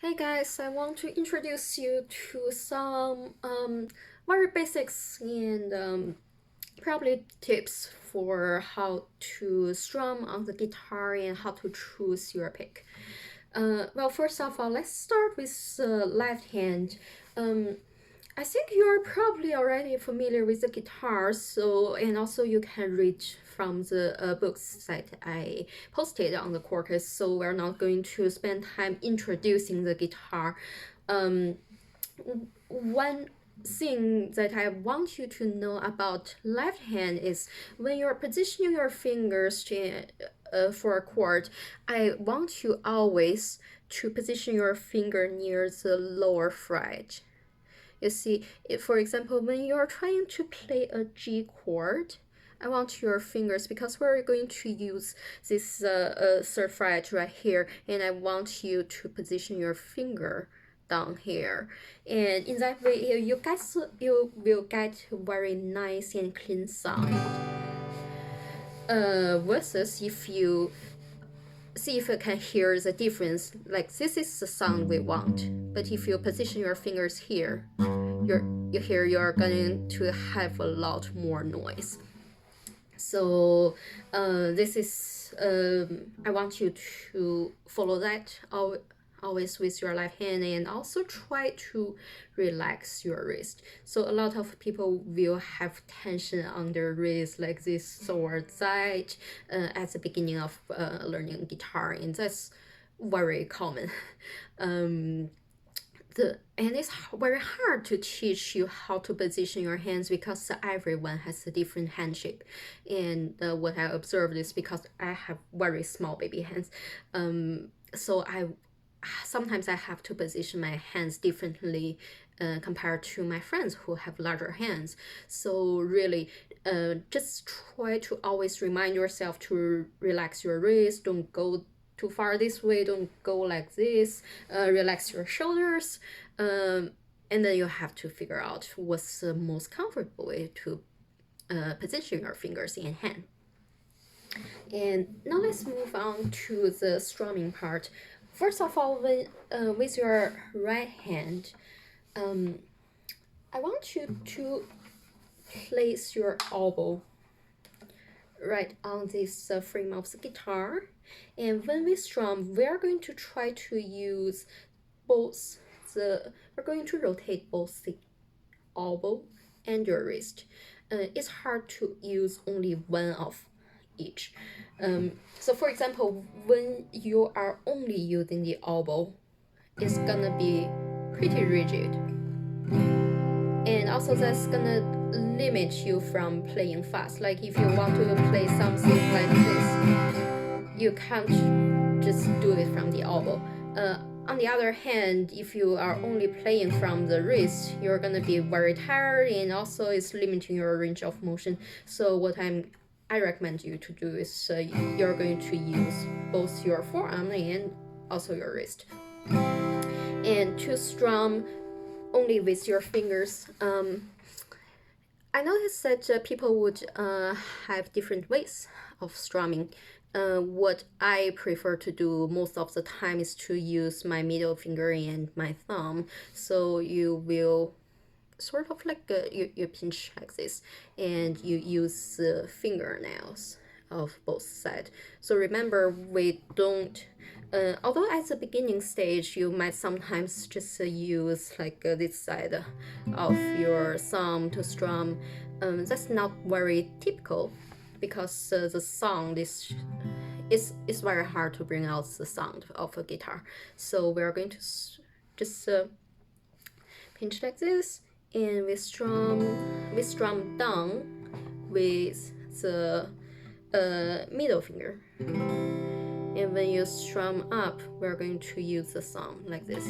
Hey guys, I want to introduce you to some very basics and probably tips for how to strum on the guitar and how to choose your pick. Well, first of all, let's start with the left hand. Um, I think you're probably already familiar with the guitar, so and also you can read from the books that I posted on the Quarkus. So we're not going to spend time introducing the guitar. Um, One thing that I want you to know about left hand is when you're positioning your fingers for a chord, I want you always to position your finger near the lower fret. You see, if, for example, when you're trying to play a G chord, I want your fingers, because we're going to use this third fret right here, and I want you to position your finger down here, and in that way you will get very nice and clean sound. Versus if you see if you can hear the difference, like this is the sound we want, but if you position your fingers here, you're going to have a lot more noise. So this is I want you to follow that always with your left hand, and also try to relax your wrist. So a lot of people will have tension on their wrist like this or that at the beginning of learning guitar, and that's very common. And it's very hard to teach you how to position your hands because everyone has a different hand shape. And what I observed is because I have very small baby hands, so I sometimes I have to position my hands differently compared to my friends who have larger hands. So really, just try to always remind yourself to relax your wrist. Don't go too far this way, don't go like this, relax your shoulders, and then you have to figure out what's the most comfortable way to position your fingers and hand. And now let's move on to the strumming part. First of all, with your right hand, I want you to place your elbow right on this frame of the guitar, and when we strum, we are going to try to use we're going to rotate both the elbow and your wrist. It's hard to use only one of each. So for example, when you are only using the elbow, it's gonna be pretty rigid, and also that's gonna limit you from playing fast. Like if you want to play something like this, you can't just do it from the elbow. On the other hand, if you are only playing from the wrist, you're gonna be very tired, and also it's limiting your range of motion. So what I recommend you to do is you're going to use both your forearm and also your wrist. And to strum only with your fingers, I noticed that people would have different ways of strumming. What I prefer to do most of the time is to use my middle finger and my thumb. So you will sort of like you pinch like this, and you use the fingernails of both sides. So remember, we don't although at the beginning stage you might sometimes just use like this side of your thumb to strum. That's not very typical, because the sound is it's very hard to bring out the sound of a guitar. So we're going to just pinch like this, and we strum down with the middle finger. And when you strum up, we're going to use the thumb like this.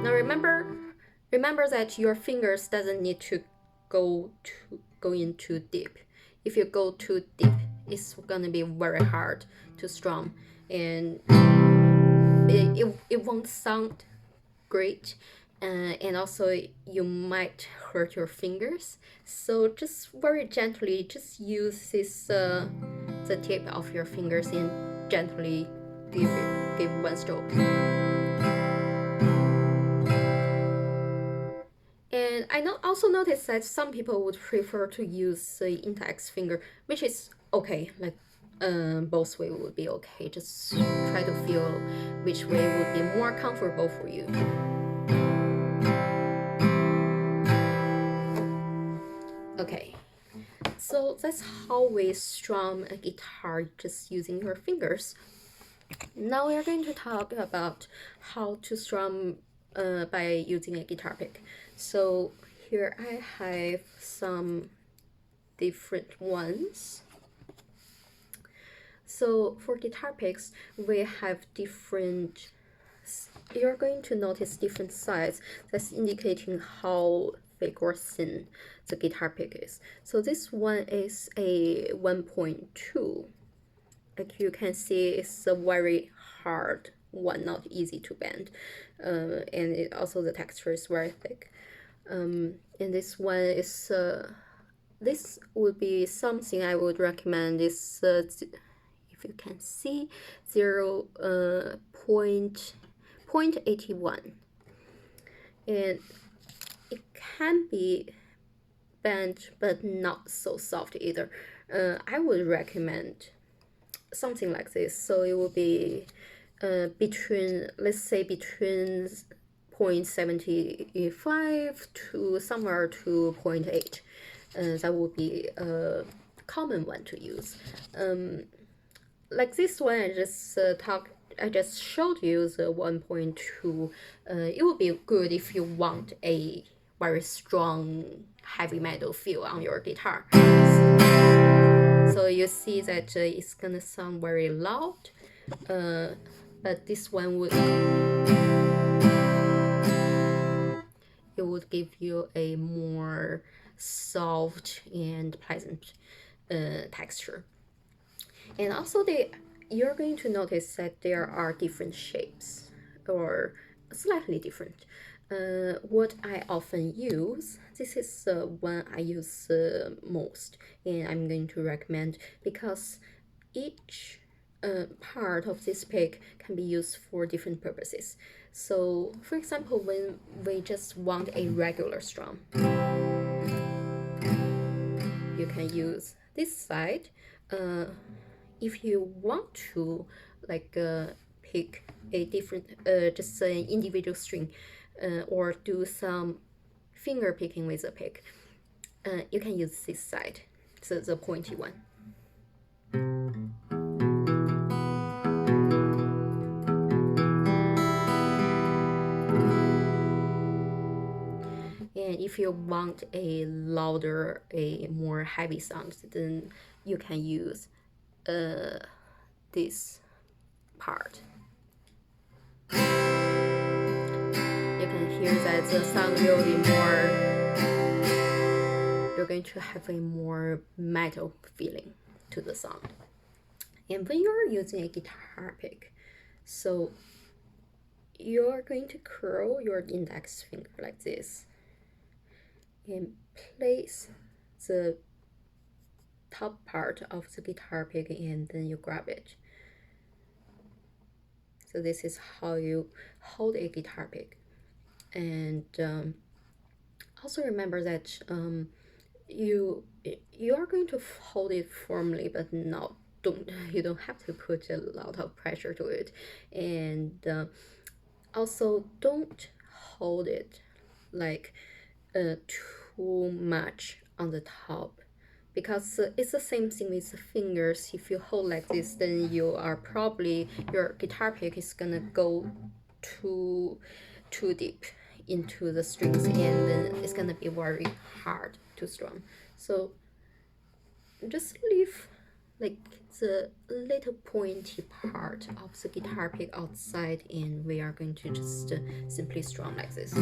Now remember that your fingers doesn't need to go in too deep. If you go too deep, it's gonna be very hard to strum, and it won't sound great, and also you might hurt your fingers. So just very gently, just use this the tip of your fingers and gently give one stroke. And I also noticed that some people would prefer to use the index finger, which is okay. Like both way would be okay. Just try to feel which way would be more comfortable for you. Okay, so that's how we strum a guitar just using your fingers. Now we are going to talk about how to strum by using a guitar pick. So here I have some different ones. So for guitar picks, we have different, you're going to notice different size that's indicating how thick or thin the guitar pick is. So this one is a 1.2. Like you can see, it's a very hard one, not easy to bend. And also the texture is very thick. And this one is, this would be something I would recommend is, if you can see, 0.81. And it can be bent, but not so soft either. I would recommend something like this. So it will be between, let's say, between 0.75 to somewhere to 0.8. That would be a common one to use. Like this one I just showed you, the 1.2. It would be good if you want a very strong heavy metal feel on your guitar. So you see that it's gonna sound very loud, but this one would, it would give you a more soft and pleasant texture. And also you're going to notice that there are different shapes, or slightly different. What I often use, this is the one I use most, and I'm going to recommend, because each part of this pick can be used for different purposes. So for example, when we just want a regular strum, you can use this side. If you want to pick a different, just an individual string, or do some finger picking with a pick, you can use this side, so the pointy one. And if you want a louder, a more heavy sound, then you can use this part. You can hear that the sound will be more, you're going to have a more metal feeling to the sound. And when you're using a guitar pick, so you're going to curl your index finger like this and place the top part of the guitar pick, and then you grab it. So this is how you hold a guitar pick. And also remember that you are going to hold it firmly, but you don't have to put a lot of pressure to it. And also don't hold it like too much on the top, because it's the same thing with the fingers. If you hold like this, then you are probably, your guitar pick is gonna go too deep into the strings, and then it's gonna be very hard to strum. So just leave like the little pointy part of the guitar pick outside, and we are going to just simply strum like this.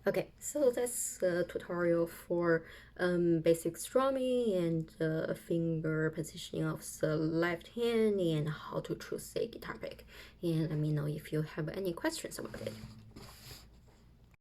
Okay, so that's a tutorial for basic strumming and finger positioning of the left hand and how to choose a guitar pick. And let me know if you have any questions about it.